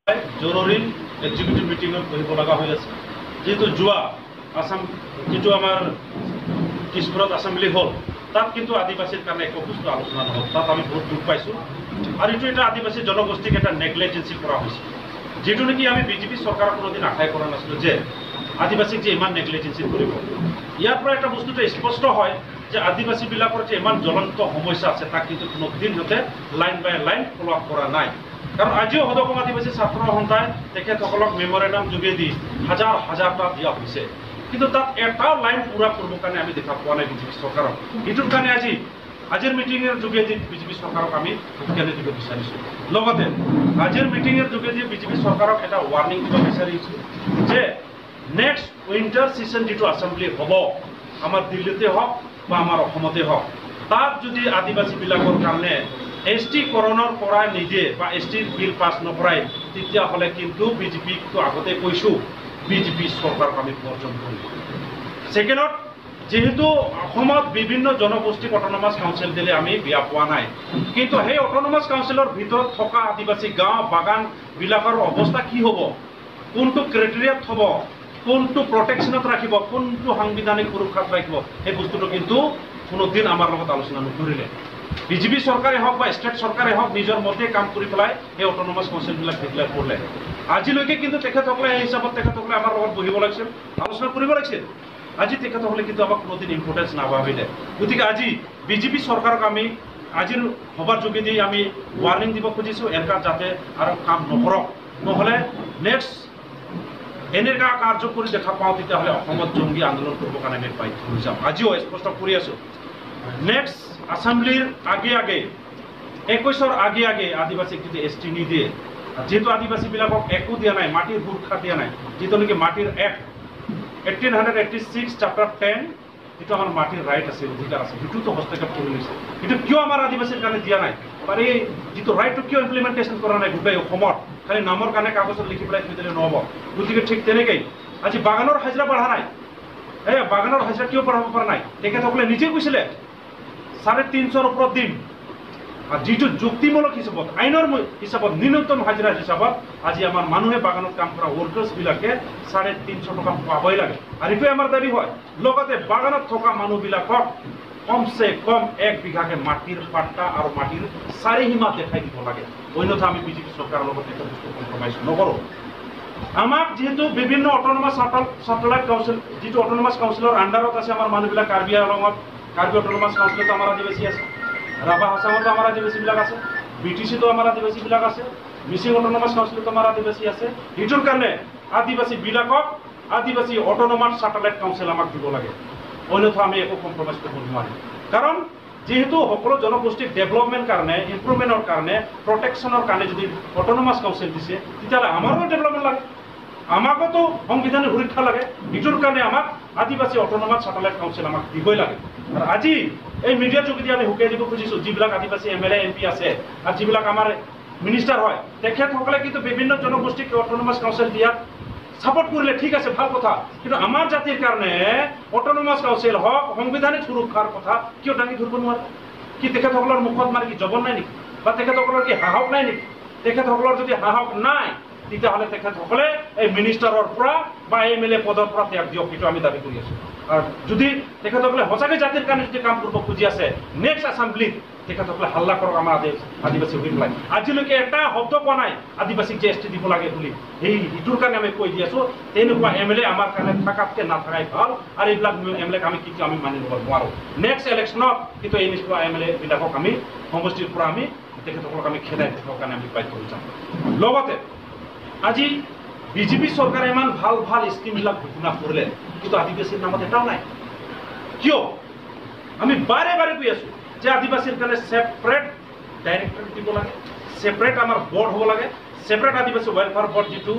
জৰুৰী এক্সিকিউটিভ মিটিঙত বহিব লগা হৈ আছে যেহেতু যোৱা আসাম যেটো আমাৰ কিশোৰত এছেম্বলি হ'ল তাত কিন্তু আদিবাসীৰ কাৰণে একো বস্তু আলোচনা নহ'ল তাত আমি বহুত দুখ পাইছোঁ আৰু এইটো এটা আদিবাসী জনগোষ্ঠীক এটা নেগলেজেন্সি কৰা হৈছে যেটো নেকি আমি বিজেপি চৰকাৰক কোনোদিন আশাই কৰা নাছিলোঁ যে আদিবাসীক যে ইমান নেগলেজেন্সি কৰিব ইয়াৰ পৰা এটা বস্তুটো স্পষ্ট হয় যে আদিবাসীবিলাকৰ যে ইমান জ্বলন্ত সমস্যা আছে তাক কিন্তু কোনোদিন সিহঁতে লাইন বাই লাইন ফ'ল' আপ কৰা নাই কাৰণ আজিও সদকম আদিবাসী ছাত্ৰ সন্থাই তেখেতসকলক মেমৰেণ্ডাম যোগেদি হাজাৰ হাজাৰটা দিয়া হৈছে কিন্তু তাত এটা লাইন পূৰা কৰিবৰ কাৰণে আমি দেখা পোৱা নাই বিজেপি চৰকাৰক এইটোৰ কাৰণে আজিৰ মিটিঙৰ যোগেদি বিজেপি চৰকাৰক আমি উৎসাহ দিব বিচাৰিছোঁ লগতে আজিৰ মিটিঙৰ যোগেদি বিজেপি চৰকাৰক এটা ৱাৰ্ণিং দিব বিচাৰিছোঁ যে নেক্সট উইণ্টাৰ ছিজন যিটো এছেম্বলি হ'ব আমাৰ দিল্লীতে হওক বা আমাৰ অসমতে হওক তাত যদি আদিবাসীবিলাকৰ কাৰণে ST কৰণৰ পৰা নিদিয়ে বা ST বিল পাছ নকৰাই তেতিয়াহ'লে কিন্তু বিজেপিকটো আগতে কৈছোঁ বিজেপি চৰকাৰক আমি বৰ্জন কৰিম ছেকেণ্ডত যেহেতু অসমত বিভিন্ন জনগোষ্ঠীক অট'নমাছ কাউন্সিল দিলে আমি বিয়া পোৱা নাই কিন্তু সেই অট'নমাছ কাউন্সিলৰ ভিতৰত থকা আদিবাসী গাঁও বাগানবিলাকৰ অৱস্থা কি হ'ব কোনটো ক্ৰাইটেৰিয়াত হ'ব কোনটো প্ৰটেকশ্যনত ৰাখিব কোনটো সাংবিধানিক সুৰক্ষাত ৰাখিব সেই বস্তুটো কিন্তু কোনোদিন আমাৰ লগত আলোচনা নকৰিলে বিজেপি চৰকাৰে হওক বা ষ্টেট চৰকাৰে হওক নিজৰ মতে কাম কৰি পেলাই এই অট'নমাছ কাউন্সিলবিলাক ডিক্লেয়াৰ কৰিলে আজিলৈকে কিন্তু তেখেতসকলে এই হিচাপত তেখেতসকলে আমাৰ লগত বহিব লাগিছিল আলোচনা কৰিব লাগিছিল আজি তেখেতসকলে কিন্তু আমাক কোনোদিন ইম্পৰ্টেঞ্চ নাভাবিলে গতিকে আজি বিজেপি চৰকাৰক আমি আজিৰ সভাৰ যোগেদি আমি ৱাৰ্ণিং দিব খুজিছোঁ এনেকুৱা যাতে আৰু কাম নকৰক নহ'লে নেক্সট এনেকুৱা কাৰ্য কৰি দেখা পাওঁ তেতিয়াহ'লে অসমত জংগী আন্দোলন কৰিবৰ কাৰণে আমি বাধ্য হৈ যাম আজিও স্পষ্ট কৰি আছোঁ নেক্সট এছেম্বলিৰ আগে 21ৰ আগে আদিবাসীক যদি ST নিদিয়ে যেহেতু আদিবাসীবিলাকক একো দিয়া নাই মাটিৰ সুৰক্ষা দিয়া নাই যিটো নেকি মাটিৰ এক্ট 1886 চেপ্টাৰ 10 যিটো আমাৰ মাটিৰ ৰাইট আছে অধিকাৰ আছে সেইটোতো হস্তক্ষেপ কৰি লৈছে কিন্তু কিয় আমাৰ আদিবাসীৰ কাৰণে দিয়া নাই আৰু এই যিটো ৰাইটটো কিয় ইমপ্লিমেণ্টেশ্যন কৰা নাই গোটেই অসমত খালি নামৰ কাৰণে কাগজত লিখি পেলাই থৈ দিলে নহ'ব গতিকে ঠিক তেনেকেই আজি বাগানৰ হাজিৰা বঢ়া নাই বাগানৰ হাজিৰা কিয় বঢ়াব পৰা নাই তেখেতসকলে নিজে কৈছিলে 350ৰ ওপৰত দিম আৰু যিটো যুক্তিমূলক হিচাপত আইনৰ হিচাপত ন্যূনতম হাজিৰা হিচাপত আজি আমাৰ মানুহে বাগানত কাম কৰা ৱৰ্কাৰ্ছবিলাকে 350 টকা পাবই লাগে আৰু এইটোৱে আমাৰ দাবী হয় লগতে বাগানত থকা মানুহবিলাকক কমচে কম 1 বিঘাকে মাটিৰ পাট্টা আৰু মাটিৰ চাৰিসীমা দেখাই দিব লাগে অন্যথা আমি বিজেপি চৰকাৰৰ লগত এটা বস্তু কম্প্ৰমাইজ নকৰোঁ আমাক যেহেতু বিভিন্ন অট'নমাছ চেটেলাইট কাউন্সিল যিটো অট'নমাছ কাউন্সিলৰ আণ্ডাৰত আছে আমাৰ মানুহবিলাক কাৰ্বি আংলঙত কাৰ্বি অট'নমাছ কাউন্সিলতো আমাৰ আদিবাসী আছে ৰাভা হাছাঙতো আমাৰ আদিবাসীবিলাক আছে BTCতো আমাৰ আদিবাসীবিলাক আছে মিচিং অট'নমাছ কাউন্সিলতো আমাৰ আদিবাসী আছে সেইটোৰ কাৰণে আদিবাসীবিলাকক আদিবাসী অট'নমাছ চেটেলাইট কাউন্সিল আমাক দিব লাগে অন্যথা আমি একো কম্প্ৰমাইজ কৰিব নোৱাৰিম কাৰণ যেহেতু সকলো জনগোষ্ঠীক ডেভেলপমেণ্ট কাৰণে ইম্প্ৰুভমেণ্টৰ কাৰণে প্ৰটেকশ্যনৰ কাৰণে যদি অট'নমাছ কাউন্সিল দিছে তেতিয়াহ'লে আমাৰো ডেভেলপমেণ্ট লাগে আমাকতো সংবিধানিক সুৰক্ষা লাগে এইটোৰ কাৰণে আমাক আদিবাসী অট'নমাছ চেটেলাইট কাউন্সিল আমাক দিবই লাগে আৰু আজি এই মিডিয়াৰ যোগেদি আমি শুকাই দিব খুজিছোঁ যিবিলাক আদিবাসী MLA MP আছে আৰু যিবিলাক আমাৰ মিনিষ্টাৰ হয় তেখেতসকলে কিন্তু বিভিন্ন জনগোষ্ঠীক অট'নমাছ কাউন্সিল দিয়াত ছাপোৰ্ট কৰিলে ঠিক আছে ভাল কথা কিন্তু আমাৰ জাতিৰ কাৰণে অট'নমাছ কাউন্সিল হওক সাংবিধানিক সুৰক্ষাৰ কথা কিয় দাঙি ধৰিব নোৱাৰে কি তেখেতসকলৰ মুখত মানে কি জবন নাই নেকি বা তেখেতসকলৰ কি সাহস নাই নেকি তেখেতসকলৰ যদি সাহস নাই তেতিয়াহ'লে তেখেতসকলে এই মিনিষ্টাৰৰ পৰা বা MLA পদৰ পৰা ত্যাগ দিয়ক সেইটো আমি দাবী কৰি আছোঁ আৰু যদি তেখেতসকলে সঁচাকৈ জাতিৰ কাৰণে যদি কাম কৰিব খুজি আছে নেক্সট এছেম্বলিত তেখেতসকলে হাল্লা কৰক আমাৰ আদিবাসী হৈ পেলাই আজিলৈকে এটা শব্দ কোৱা নাই আদিবাসীক যে ST দিব লাগে বুলি সেইটোৰ কাৰণে আমি কৈ দি আছোঁ তেনেকুৱা MLA আমাৰ কাৰণে থকাতকৈ নাথাকাই ভাল আৰু এইবিলাক MLAক আমি কেতিয়াও আমি মানি ল'ব নোৱাৰোঁ নেক্সট ইলেকশ্যনত কিন্তু এই নিচিনা MLA বিলাকক আমি সমষ্টিৰ পৰা আমি তেখেতসকলক আমি খেদাই দিবৰ কাৰণে আমি বাধ্য হৈ যাম লগতে আজি বিজেপি চৰকাৰে ইমান ভাল স্কিমবিলাক ঘোষণা কৰিলে কিন্তু আদিবাসীৰ নামত এটাও নাই কিয় আমি বাৰে কৈ আছোঁ যে আদিবাসীৰ কাৰণে ছেপাৰেট ডাইৰেক্টৰেট দিব লাগে ছেপাৰেট আমাৰ বৰ্ড হ'ব লাগে ছেপাৰেট আদিবাসী ৱেলফেয়াৰ বৰ্ড যিটো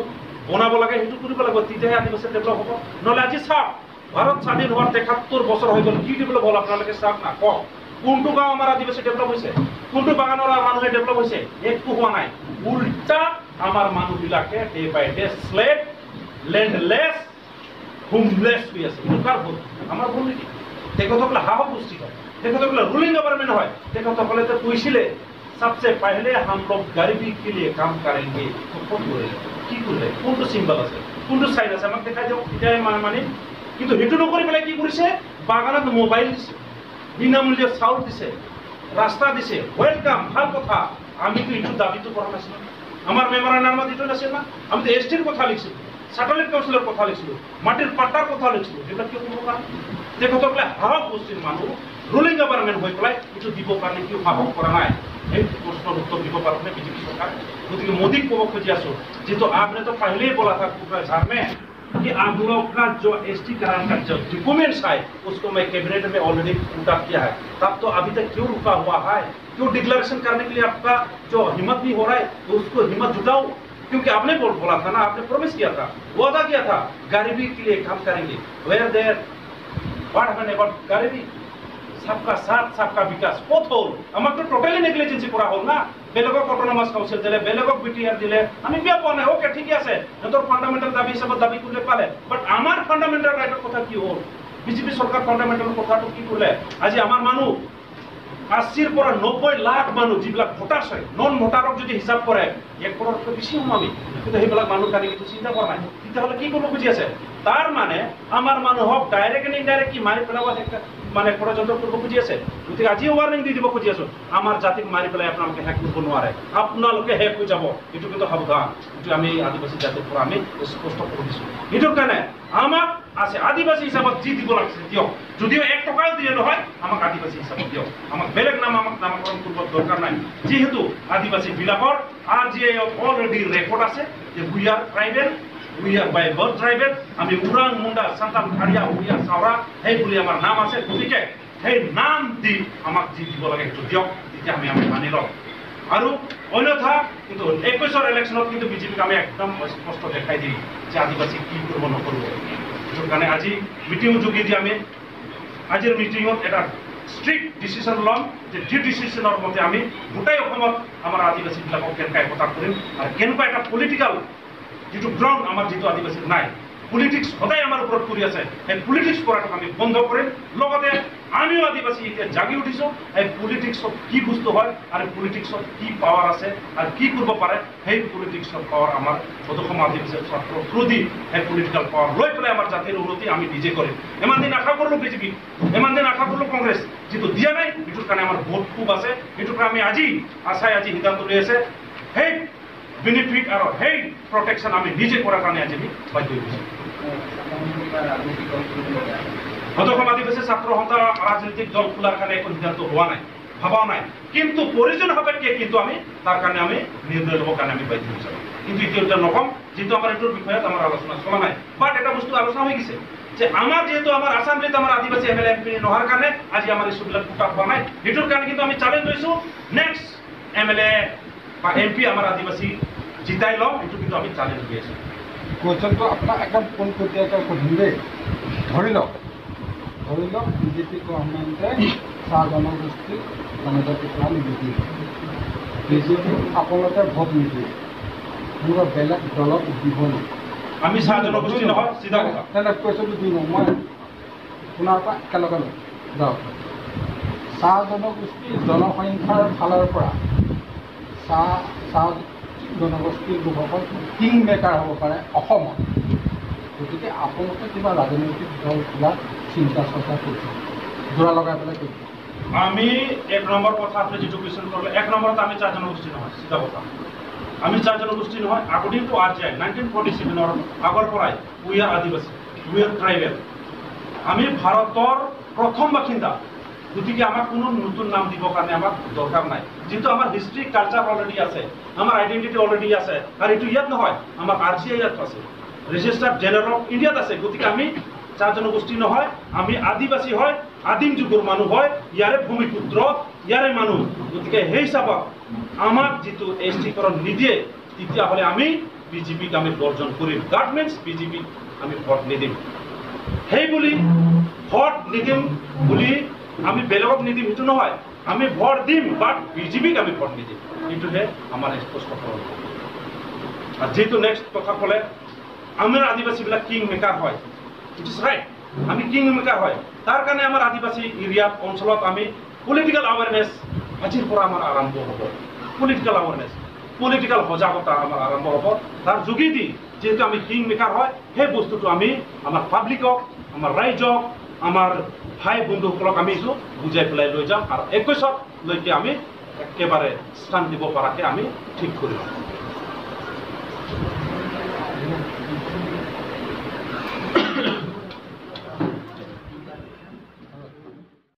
বনাব লাগে সেইটো কৰিব লাগিব তেতিয়াহে আদিবাসী ডেভেলপ হ'ব নহ'লে আজি চাওক ভাৰত স্বাধীন হোৱাৰ 73 বছৰ হৈ গ'ল কি ডেভেলপ হ'ল আপোনালোকে চাওক না কওক কোনটো গাঁও আমাৰ আদিবাসী ডেভেলপ হৈছে কোনটো বাগানৰ মানুহে ডেভেলপ হৈছে একো হোৱা নাই উল্টা আমাৰ মানুহবিলাকে ডে বাই ডে স্লেভ লেণ্ডলেছ হোমলেছ হৈ আছে এইটো কাৰ ভুল আমাৰ ভুল নেকি তেখেতসকলে সাহস গোষ্ঠী হয় তেখেতসকলে ৰুলিং গভৰ্ণমেণ্ট হয় তেখেতসকলে কৈছিলে सबसे पहले हम लोग गरीबी के लिए काम करेंगे तो कौन बोले কি করলে কোনটো সিম্বল আছে কোনটো সাইন আছে আমাক দেখাই দিও এটাই মানে কিন্তু হেতু নকৰি পেলাই কি কৰিছে বাগানত মোবাইল দিছে বিনামূল্যে চাউল দিছে রাস্তা দিছে ওয়েলকাম ভাল কথা আমি তো একটু দাবি তো করা নাছিল আমার মেমোরান্ডামত দিতে নাছিল না আমি তো এসটির কথা লিখছি স্যাটেলাইট কাউন্সিলের কথা লিখছিল মাটির পাট্টার কথা লিখছিল যেটা কি করব কারণ দেখো তো বলে হাওয়া গোষ্ঠীর মানুষ রুলিং গভর্নমেন্ট হয়ে পেলাই কিছু দিব কারণে কি সাহস করা নাই এই প্রশ্নের উত্তর দিব পারবে না বিজেপি सरकार গতিকে মোদী কব খুঁজি আছো যেহেতু आपने तो पहले ही बोला था झार में कि आप लोग का जो एसटीकरण का जो डॉक्यूमेंट्स है उसको मैं कैबिनेट में ऑलरेडी पूरा किया है तब तो अभी तक क्यों रुका हुआ है क्यों डिक्लेरेशन करने के लिए आपका जो हिम्मत नहीं हो रहा है तो उसको हिम्मत जुटाओ क्योंकि आपने बोला था ना आपने प्रॉमिस किया था वादा किया था गरीबी के लिए काम करेंगे where there what happened about गरीबी सबका साथ सबका विकास কত হল আমাক তো টোটালি নেগলিজেন্সি করা হল না বেলেগক অটোনমাস কাউন্সিল দিলে বেলেগক বিটিআর দিলে আমি বিয়া পোৱা নাই ওকে ঠিক আছে তোর ফান্ডামেন্টাল দাবি হিচাপত দাবি করলে পালে বাট আমার ফান্ডামেন্টাল রাইটের কথা কি হল বিজেপি সরকার ফান্ডামেন্টাল কথাটো কি করলে আজি আমার মানুষ 80 পৰা 90 লাখ মানুষ যিবিলাক ভোটাৰ হয় নন ভোটাৰক যদি হিসাব কৰে 1 কৰৰতকৈ বেছি হম আমি কিন্তু সেইবিলাক মানুহ কালি কিছু চিন্তা কৰা নাই তেতিয়াহ'লে কি কৰিব খুজি আছে তাৰ মানে আমাৰ মানুহক ডাইৰেক্ট এণ্ড ইনডাইৰেক্ট কি মাৰি পেলাব একটা মানে ষড়যন্ত্ৰ কৰিব খুজি আছে গতিকে আজি ৱাৰ্নিং দি দিব খুজি আছো আমাৰ জাতিক মাৰি পেলাই আপোনালোকে শেষ কৰিব নোৱাৰে আপোনালোকে শেষ হৈ যাব এইটো কিন্তু সাৱধান এইটো আমি আদিবাসী জাতিৰ পৰা আমি স্পষ্ট কৰি দিছো এইটোৰ কাৰণে আমাক আছে আদিবাসী হিচাপত যি দিব লাগিছে দিয়ক যদিও 1 টকাও দিয়ে নহয় আমাক আদিবাসী হিচাপত দিয়ক আমাক বেলেগ নাম আমাক নামকৰণ কৰিব দৰকাৰ নাই যেহেতু আদিবাসী বিলাকৰ আজি অলৰেডি ৰেকৰ্ড আছে যে we are tribal we are by birth tribal আমি উৰাং মুণ্ডা সান্তাল খাৰিয়া উইয়া সাউৰা সেই বুলি আমাৰ নাম আছে গতিকে সেই নাম দি আমাক যি দিব লাগে সেইটো দিয়ক তেতিয়া আমি মানি লওঁ আৰু অন্যথা কিন্তু 21ৰ ইলেকশ্যনত কিন্তু বিজেপিক আমি একদম স্পষ্ট দেখাই দিম যে আদিবাসী কি কৰিব নকৰিব এইটোৰ কাৰণে আজি মিটিং যোগেদি আমি আজিৰ মিটিঙত এটা ষ্ট্ৰিক্ট ডিচিশন ল'ম যে যি ডিচিশনৰ মতে আমি গোটেই অসমত আমাৰ আদিবাসীবিলাকক কেনেকৈ একতা কৰিম আৰু কেনেকুৱা এটা পলিটিকেল যিটো গ্ৰাউণ্ড আমাৰ যিটো আদিবাসীৰ নাই পলিটিক্স সদায় আমাৰ ওপৰত কৰি আছে সেই পলিটিক্স কৰাটো আমি বন্ধ কৰিম লগতে আমিও আদিবাসী এতিয়া জাগি উঠিছোঁ এই পলিটিক্সত কি বস্তু হয় আৰু পলিটিক্সত কি পাৱাৰ আছে আৰু কি কৰিব পাৰে সেই পলিটিক্সৰ পাৱাৰ আমাৰ অসম আদিবাসী ছাত্ৰ প্ৰতি সেই পলিটিকেল পাৱাৰ লৈ পেলাই আমাৰ জাতিৰ উন্নতি আমি নিজে কৰিম ইমান দিন আশা কৰিলোঁ বিজেপি ইমান দিন আশা কৰিলোঁ কংগ্ৰেছ যিটো দিয়া নাই এইটোৰ কাৰণে আমাৰ ভোট খুব আছে এইটোৰ কাৰণে আমি আজি আশাই আজি সিদ্ধান্ত লৈ আছে সেই বেনিফিট আৰু সেই প্ৰটেকশ্যন আমি নিজে কৰাৰ কাৰণে আজি আমি বাধ্য হৈছোঁ অসম আদিবাসী ছাত্র সন্থা রাজনৈতিক দল খোলার কারণে এখন সিদ্ধান্ত হওয়া নাই ভাবাও নাই কিন্তু প্রয়োজন সাপেক্ষে কিন্তু আমি তার কারণে আমি নির্ণয় লব কারণে আমি বাধ্য হয়েছি কিন্তু এটা নকম যেহেতু আমার এটার বিষয়ে আমার আলোচনা চলা নাই বাট এটা বস্তু আলোচনা হয়ে গেছে যে আমার যেহেতু আমার আসামলিত আমার আদিবাসী এমএলএ এমপি নহর কারণে আজি আমার ইস্যুবিলাক ফুটা হওয়া নাই এটার কারণে কিন্তু আমি চ্যালেঞ্জ লৈছো নেক্সট এমএলএ বা এমপি আমার আদিবাসী জিতাই লম এটু কিন্তু আমি চ্যালেঞ্জ দিয়েছি কোৱেশ্যনটো আপোনাক একদম পোনপটীয়াকৈ সুধিম দেই ধৰি লওক বিজেপি গভৰ্ণমেণ্টে চাহ জনগোষ্ঠীক জনজাতি পৰা নিদিয়ে বিজেপি আপোনালোকে ভোট নিদিয়ে কোনোবা বেলেগ দলক দিব নেকি আমি চাহ জনগোষ্ঠী নহয় চিধা কথা তেনে কুৱেশ্যনটো দিওঁ মই আপোনাৰ পৰা একেলগে লওঁ যাওক চাহ জনগোষ্ঠীৰ জনসংখ্যাৰ ফালৰ পৰা চাহ জনগোষ্ঠীৰ লোকসকল কিং মেকাৰ হ'ব পাৰে অসমত গতিকে আপোনালোকে কিবা ৰাজনৈতিক দল খোলাৰ চিন্তা চৰ্চা কৰিছে জোৰা লগাই পেলাই কৰিছে আমি 1 নম্বৰ কথা আপনি যেটো কোৱেশ্যন কৰিলে 1 নম্বৰত আমি চাহ জনগোষ্ঠী নহয় চিধা কথা আমি চাহ জনগোষ্ঠী নহয় আকৰ্ডিং টু আৰজিআই 1947 আগৰ পৰাই উই আৰ আদিবাসী উই আৰ ট্ৰাইবেল আমি ভাৰতৰ প্ৰথম বাসিন্দা গতিকে আমাক কোনো নতুন নাম দিবৰ কাৰণে আমাক দৰকাৰ নাই যেহেতু আমাৰ হিষ্ট্ৰী কালচাৰ অলৰেডি আছে আমাৰ আইডেন্টিটি অলৰেডি আছে আৰু এইটো ইয়াত নহয় আমাৰ আৰজিআই ইয়াত আছে ৰেজিষ্টাৰ্ড জেনাৰেল অফ ইণ্ডিয়াত আছে গতিকে আমি চাহ জনগোষ্ঠী নহয় আমি আদিবাসী হয় আদিম যুগৰ মানুহ হয় ইয়াৰে ভূমিপুত্ৰ ইয়াৰে মানুহ গতিকে সেই হিচাপত আমাক যিটো এছটিকৰণ নিদিয়ে তেতিয়াহ'লে আমি বিজেপিক আমি বৰ্জন কৰিম দ্যাট মিনছ বিজেপিক আমি ভোট নিদিম সেই বুলি ভোট নিদিম বুলি আমি বেলেগক নিদিম সেইটো নহয় আমি ভোট দিম বাট বিজেপিক আমি ভোট নিদিম এইটোহে আমাৰ স্পষ্ট কৰণ আৰু যেহেতু নেক্সট কথা ক'লে আমাৰ আদিবাসীবিলাক কিং মেকাৰ হয় ইট ইজ ৰাইট আমি কিং মেকাৰ হয় তাৰ কাৰণে আমাৰ আদিবাসী এৰিয়াত অঞ্চলত আমি পলিটিকেল আৱেৰনেছ আজিৰ পৰা আমাৰ আৰম্ভ হ'ব পলিটিক্যাল আৱেৰনেছ পলিটিক্যাল সজাগতা আমাৰ আৰম্ভ হ'ব তাৰ যোগেদি যেহেতু আমি কিং মেকাৰ হয় সেই বস্তুটো আমি আমাৰ পাব্লিকক আমাৰ ৰাইজক আমাৰ ভাই বন্ধুসকলক আমি এইটো বুজাই পেলাই লৈ যাম আৰু 21লৈকে আমি একেবাৰে স্থান দিব পৰাকৈ আমি ঠিক কৰিম